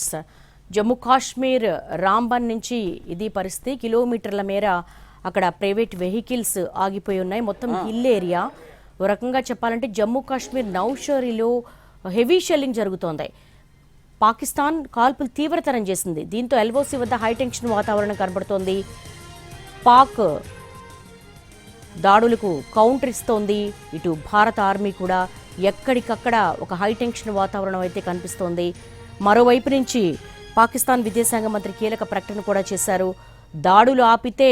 Updates. Jammu Kashmir Ramban నుంచి ఇది పరిస్థితి. కిలోమీటర్ల మేర అక్కడ ప్రైవేట్ వెహికల్స్ ఆగిపోయి ఉన్నాయి. మొత్తం హిల్ ఏరియా. ఓ రకంగా చెప్పాలంటే జమ్మూ కాశ్మీర్ నౌషరీలో హెవీ షెల్లింగ్ జరుగుతోంది. పాకిస్తాన్ కాల్పులు తీవ్రతరం చేసింది. దీంతో ఎల్ఓసి వద్ద హైటెన్షన్ వాతావరణం కనబడుతోంది. పాక్ దాడులకు కౌంటర్ ఇస్తోంది. ఇటు భారత ఆర్మీ కూడా ఎక్కడికక్కడ ఒక హైటెన్షన్ వాతావరణం అయితే కనిపిస్తోంది. మరోవైపు నుంచి పాకిస్తాన్ విదేశాంగ మంత్రి కీలక ప్రకటన కూడా చేశారు. దాడులు ఆపితే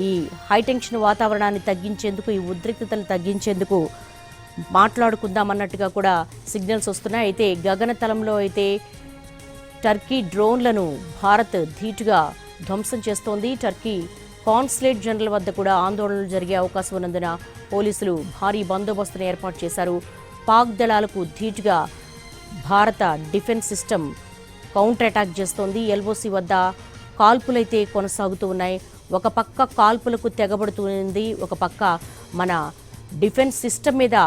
ఈ హైటెన్షన్ వాతావరణాన్ని తగ్గించేందుకు, ఈ ఉద్రిక్తతలు తగ్గించేందుకు మాట్లాడుకుందామన్నట్టుగా కూడా సిగ్నల్స్ వస్తున్నాయి. అయితే గగనతలంలో అయితే టర్కీ డ్రోన్లను భారత్ ధీటుగా ధ్వంసం చేస్తోంది. టర్కీ కాన్సులేట్ జనరల్ వద్ద కూడా ఆందోళనలు జరిగే అవకాశం ఉన్నందున పోలీసులు భారీ బందోబస్తును ఏర్పాటు చేశారు. పాక్ దళాలకు ధీటుగా భారత డిఫెన్స్ సిస్టమ్ కౌంటర్ అటాక్ చేస్తోంది. ఎల్ఓసి వద్ద కాల్పులైతే కొనసాగుతూ ఉన్నాయి. ఒక పక్క కాల్పులకు తెగబడుతుంది, ఒక పక్క మన డిఫెన్స్ సిస్టమ్ మీద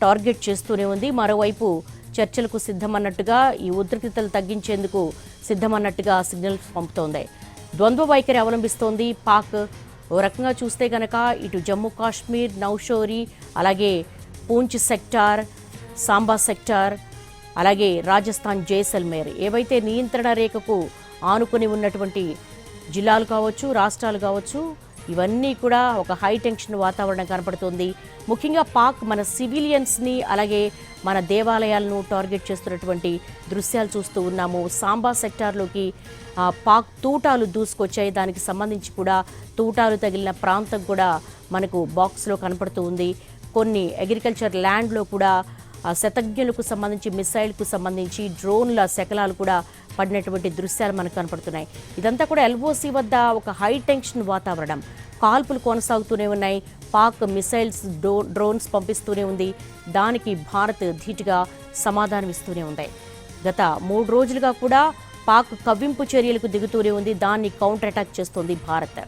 టార్గెట్ చేస్తూనే ఉంది. మరోవైపు చర్చలకు సిద్ధమన్నట్టుగా, ఈ ఉద్రిక్తతలు తగ్గించేందుకు సిద్ధమన్నట్టుగా సిగ్నల్స్ పంపుతోంది. ద్వంద్వ వైఖరి అవలంబిస్తోంది పాక్. ఓ రకంగా చూస్తే కనుక ఇటు జమ్మూ కాశ్మీర్ నౌషోరీ, అలాగే పూంచ్ సెక్టార్, సాంబా సెక్టార్, అలాగే రాజస్థాన్ జైసల్మేర్ ఏవైతే నియంత్రణ రేఖకు ఆనుకొని ఉన్నటువంటి జిల్లాలు కావచ్చు, రాష్ట్రాలు కావచ్చు, ఇవన్నీ కూడా ఒక హై టెన్షన్ వాతావరణం కనపడుతుంది. ముఖ్యంగా పాక్ మన సివిలియన్స్ని, అలాగే మన దేవాలయాలను టార్గెట్ చేస్తున్నటువంటి దృశ్యాలు చూస్తూ ఉన్నాము. సాంబా సెక్టార్లోకి పాక్ తూటాలు దూసుకొచ్చాయి. దానికి సంబంధించి కూడా తూటాలు తగిలిన ప్రాంతం కూడా మనకు బాక్స్లో కనపడుతూ ఉంది. కొన్ని అగ్రికల్చర్ ల్యాండ్లో కూడా శతజ్ఞులకు సంబంధించి, మిసైల్కు సంబంధించి డ్రోన్ల శకలాలు కూడా పడినటువంటి దృశ్యాలు మనకు కనపడుతున్నాయి. ఇదంతా కూడా ఎల్ఓసి వద్ద ఒక హై టెన్షన్ వాతావరణం. కాల్పులు కొనసాగుతూనే ఉన్నాయి. పాక్ మిసైల్స్, డ్రోన్స్ పంపిస్తూనే ఉంది. దానికి భారత్ ధీటుగా సమాధానం ఇస్తూనే ఉంది. గత 3 రోజులుగా కూడా పాక్ కవ్వింపు చర్యలకు దిగుతూనే ఉంది. దాన్ని కౌంటర్ అటాక్ చేస్తోంది భారత్.